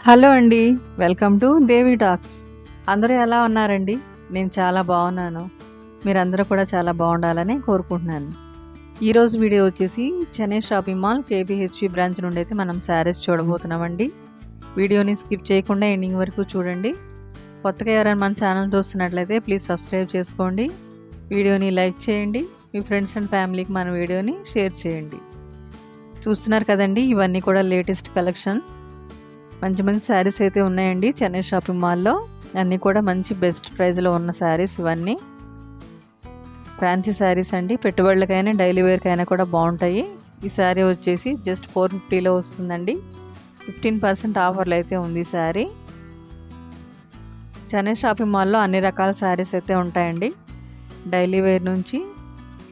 Hello అండి. Welcome to Devi talks. అందరూ ఎలా ఉన్నారండి? నేను చాలా బాగున్నాను. మీరందరూ కూడా చాలా బాగుండాలని కోరుకుంటున్నాను. ఈరోజు వీడియో వచ్చేసి చెన్నై షాపింగ్ మాల్ కేబీహెచ్పి బ్రాంచ్ నుండి అయితే మనం శారీస్ చూడబోతున్నామండి. వీడియోని స్కిప్ చేయకుండా ఎండింగ్ వరకు చూడండి. కొత్తగా ఎవరైనా మన ఛానల్ చూస్తున్నట్లయితే ప్లీజ్ సబ్స్క్రైబ్ చేసుకోండి. వీడియోని లైక్ చేయండి. మీ ఫ్రెండ్స్ అండ్ ఫ్యామిలీకి మన వీడియోని షేర్ చేయండి. చూస్తున్నారు కదండి, ఇవన్నీ కూడా లేటెస్ట్ కలెక్షన్. మంచి మంచి శారీస్ అయితే ఉన్నాయండి చెన్నై షాపింగ్ మాల్లో. అన్నీ కూడా మంచి బెస్ట్ ప్రైస్లో ఉన్న శారీస్ ఇవన్నీ. ఫ్యాన్సీ శారీస్ అండి, పెట్టుబడులకైనా డైలీ వేర్కైనా కూడా బాగుంటాయి. ఈ శారీ వచ్చేసి జస్ట్ 450లో వస్తుందండి. 15% ఆఫర్లు అయితే ఉంది ఈ శారీ. చెన్నై షాపింగ్ మాల్లో అన్ని రకాల శారీస్ అయితే ఉంటాయండి. డైలీ వేర్ నుంచి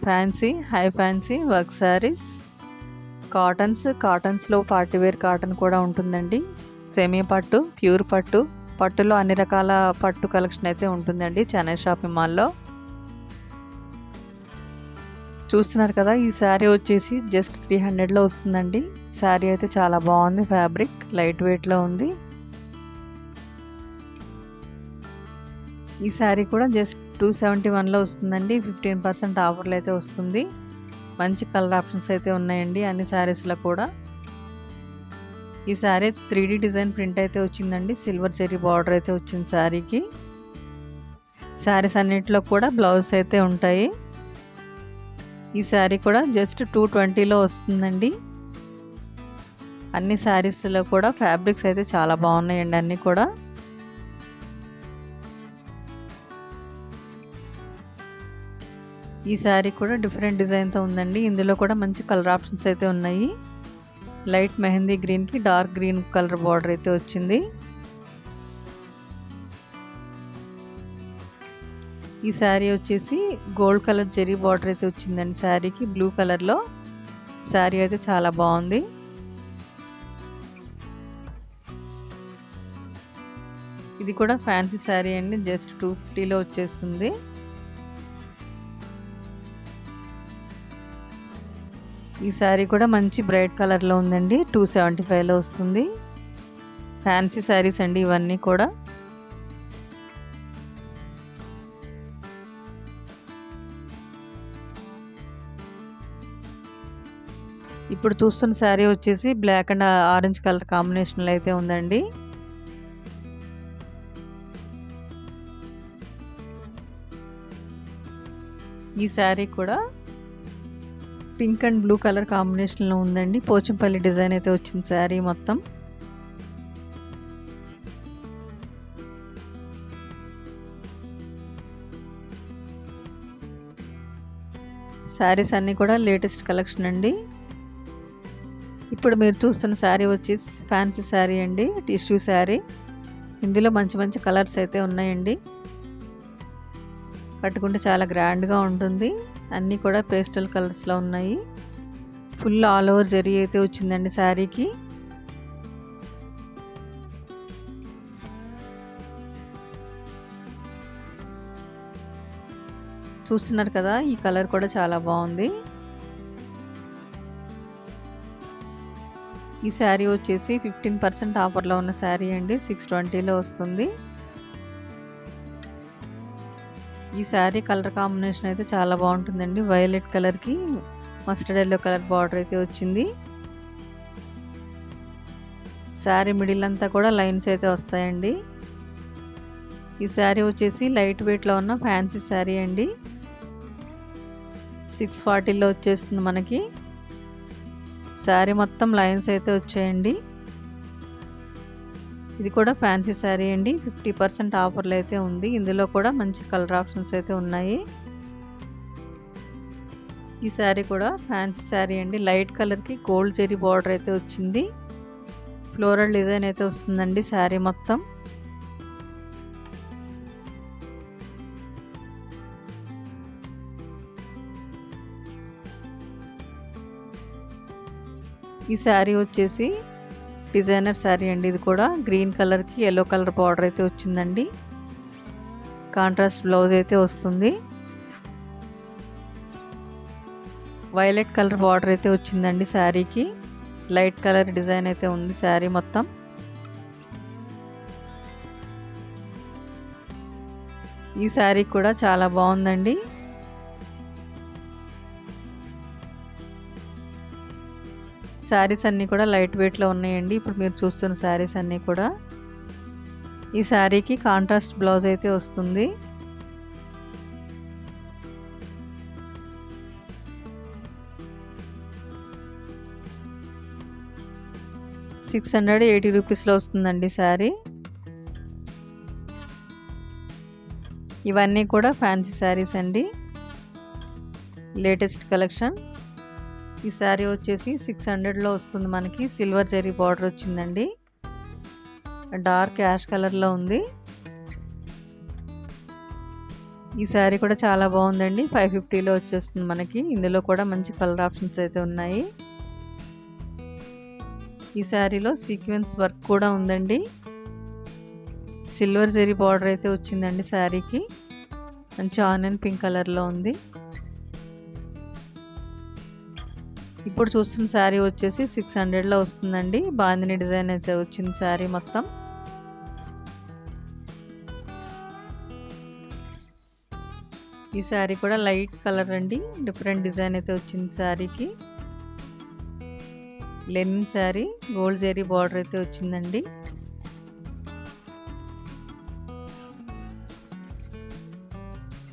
fancy, high fancy, work saris, కాటన్స్లో పార్టీ వేర్ కాటన్ కూడా ఉంటుందండి. సెమీ పట్టు, ప్యూర్ పట్టు, పట్టులో అన్ని రకాల పట్టు కలెక్షన్ అయితే ఉంటుందండి చెన్నై షాపింగ్ మాల్లో. చూస్తున్నారు కదా, ఈ శారీ వచ్చేసి జస్ట్ 300లో వస్తుందండి. శారీ అయితే చాలా బాగుంది. ఫ్యాబ్రిక్ లైట్ వెయిట్లో ఉంది. ఈ శారీ కూడా జస్ట్ 271లో వస్తుందండి. 15% ఆఫర్లు అయితే వస్తుంది. మంచి కలర్ ఆప్షన్స్ అయితే ఉన్నాయండి అన్ని శారీస్లో కూడా. ఈ శారీ 3D డిజైన్ ప్రింట్ అయితే వచ్చిందండి. సిల్వర్ జెరీ బార్డర్ అయితే వచ్చింది శారీకి. శారీస్ అన్నింటిలో కూడా బ్లౌజ్ అయితే ఉంటాయి. ఈ శారీ కూడా జస్ట్ 220లో వస్తుందండి. అన్ని శారీస్లో కూడా ఫ్యాబ్రిక్స్ అయితే చాలా బాగున్నాయండి అన్నీ కూడా. ఈ శారీ కూడా డిఫరెంట్ డిజైన్తో ఉందండి. ఇందులో కూడా మంచి కలర్ ఆప్షన్స్ అయితే ఉన్నాయి. లైట్ మెహందీ గ్రీన్కి డార్క్ గ్రీన్ కలర్ బార్డర్ అయితే వచ్చింది. ఈ శారీ వచ్చేసి గోల్డ్ కలర్ జెరీ బార్డర్ అయితే వచ్చిందండి శారీకి. బ్లూ కలర్లో శారీ అయితే చాలా బాగుంది. ఇది కూడా ఫ్యాన్సీ శారీ అండి. జస్ట్ 250లో వచ్చేస్తుంది. ఈ శారీ కూడా మంచి బ్రైట్ కలర్లో ఉందండి. 275లో వస్తుంది. ఫ్యాన్సీ శారీస్ అండి ఇవన్నీ కూడా. ఇప్పుడు చూస్తున్న శారీ వచ్చేసి బ్లాక్ అండ్ ఆరెంజ్ కలర్ కాంబినేషన్లో అయితే ఉందండి. ఈ శారీ కూడా పింక్ అండ్ బ్లూ కలర్ కాంబినేషన్లో ఉందండి. పోచంపల్లి డిజైన్ అయితే వచ్చింది శారీ మొత్తం. శారీస్ అన్నీ కూడా లేటెస్ట్ కలెక్షన్ అండి. ఇప్పుడు మీరు చూస్తున్న శారీ వచ్చేసి ఫ్యాన్సీ శారీ అండి, టిష్యూ శారీ. ఇందులో మంచి మంచి కలర్స్ అయితే ఉన్నాయండి. కట్టుకుంటే చాలా గ్రాండ్గా ఉంటుంది. అన్నీ కూడా పేస్టల్ కలర్స్లో ఉన్నాయి. ఫుల్ ఆల్ ఓవర్ జరీ అయితే వచ్చిందండి శారీకి. చూస్తున్నారు కదా, ఈ కలర్ కూడా చాలా బాగుంది. ఈ శారీ వచ్చేసి 15% ఆఫర్లో ఉన్న శారీ అండి. 620లో వస్తుంది. ఈ శారీ కలర్ కాంబినేషన్ అయితే చాలా బాగుంటుందండి. వైలెట్ కలర్కి మస్టర్డ్ ఎల్లో కలర్ బార్డర్ అయితే వచ్చింది. శారీ మిడిల్ అంతా కూడా లైన్స్ అయితే వస్తాయండి. ఈ శారీ వచ్చేసి లైట్ వెయిట్లో ఉన్న ఫ్యాన్సీ శారీ అండి. 640లో వచ్చేస్తుంది మనకి. శారీ మొత్తం లైన్స్ అయితే వచ్చాయండి. ఇది కూడా ఫ్యాన్సీ శారీ అండి. 50% ఆఫర్లు అయితే ఉంది. ఇందులో కూడా మంచి కలర్ ఆప్షన్స్ అయితే ఉన్నాయి. ఈ శారీ కూడా ఫ్యాన్సీ శారీ అండి. లైట్ కలర్కి గోల్డ్ జెరీ బార్డర్ అయితే వచ్చింది. ఫ్లోరల్ డిజైన్ అయితే వస్తుందండి శారీ మొత్తం. ఈ శారీ వచ్చేసి డిజైనర్ శారీ అండి. ఇది కూడా గ్రీన్ కలర్కి ఎల్లో కలర్ బార్డర్ అయితే వచ్చిందండి. కాంట్రాస్ట్ బ్లౌజ్ అయితే వస్తుంది. వైలెట్ కలర్ బార్డర్ అయితే వచ్చిందండి శారీకి. లైట్ కలర్ డిజైన్ అయితే ఉంది శారీ మొత్తం. ఈ శారీ కూడా చాలా బాగుందండి. శారీస్ అన్నీ కూడా లైట్ వెయిట్లో ఉన్నాయండి. ఇప్పుడు మీరు చూస్తున్న శారీస్ అన్నీ కూడా. ఈ శారీకి కాంట్రాస్ట్ బ్లౌజ్ అయితే వస్తుంది. ₹680 వస్తుందండి శారీ. ఇవన్నీ కూడా ఫ్యాన్సీ శారీస్ అండి, లేటెస్ట్ కలెక్షన్. ఈ శారీ వచ్చేసి 600లో వస్తుంది మనకి. సిల్వర్ జరీ బార్డర్ వచ్చిందండి, డార్క్ యాష్ కలర్లో ఉంది. ఈ శారీ కూడా చాలా బాగుందండి. 550లో వచ్చేస్తుంది మనకి. ఇందులో కూడా మంచి కలర్ ఆప్షన్స్ అయితే ఉన్నాయి. ఈ శారీలో సీక్వెన్స్ వర్క్ కూడా ఉందండి. సిల్వర్ జరీ బార్డర్ అయితే వచ్చిందండి శారీకి. మంచి ఆనియన్ పింక్ కలర్లో ఉంది. ఇప్పుడు చూస్తున్న శారీ వచ్చేసి 600లో వస్తుందండి. బాందిని డిజైన్ అయితే వచ్చింది శారీ మొత్తం. ఈ శారీ కూడా లైట్ కలర్ అండి, డిఫరెంట్ డిజైన్ అయితే వచ్చింది శారీకి. Linen sari, gold zari border అయితే వచ్చిందండి.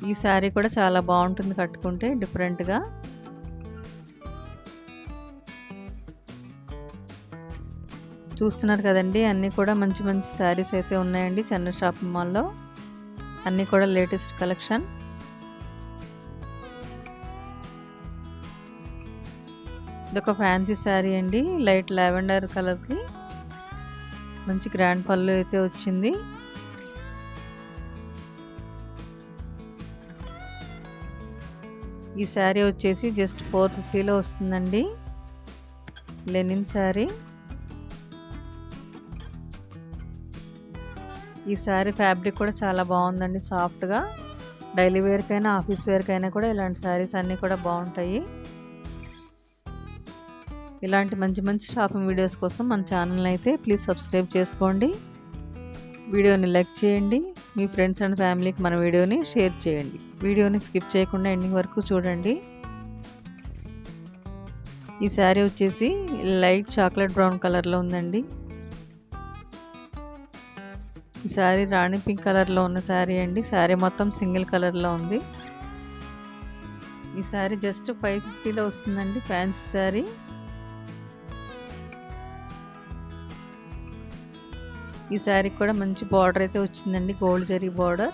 ఈ శారీ కూడా చాలా బాగుంటుంది కట్టుకుంటే, డిఫరెంట్గా. చూస్తున్నారు కదండి, అన్నీ కూడా మంచి మంచి శారీస్ అయితే ఉన్నాయండి చంద్ర షాపింగ్ మాల్లో. అన్నీ కూడా లేటెస్ట్ కలెక్షన్. ఇదొక ఫ్యాన్సీ శారీ అండి, లైట్ లావెండర్ కలర్కి మంచి గ్రాండ్ పళ్ళు అయితే వచ్చింది. ఈ శారీ వచ్చేసి జస్ట్ 450లో వస్తుందండి. లెనిన్ శారీ. ఈ శారీ ఫ్యాబ్రిక్ కూడా చాలా బాగుందండి, సాఫ్ట్గా. డైలీ వేర్కైనా ఆఫీస్ వేర్కైనా కూడా ఇలాంటి శారీస్ అన్నీ కూడా బాగుంటాయి. ఇలాంటి మంచి మంచి షాపింగ్ వీడియోస్ కోసం మన ఛానల్ని అయితే ప్లీజ్ సబ్స్క్రైబ్ చేసుకోండి. వీడియోని లైక్ చేయండి. మీ ఫ్రెండ్స్ అండ్ ఫ్యామిలీకి మన వీడియోని షేర్ చేయండి. వీడియోని స్కిప్ చేయకుండా ఎండింగ్ వరకు చూడండి. ఈ శారీ వచ్చేసి లైట్ చాక్లెట్ బ్రౌన్ కలర్లో ఉందండి. ఈ శారీ రాణి పింక్ కలర్లో ఉన్న శారీ అండి. శారీ మొత్తం సింగిల్ కలర్లో ఉంది. ఈ శారీ జస్ట్ 550లో వస్తుందండి, ఫ్యాన్సీ శారీ. ఈ శారీకి కూడా మంచి బార్డర్ అయితే వచ్చిందండి, గోల్డ్ జరీ బార్డర్.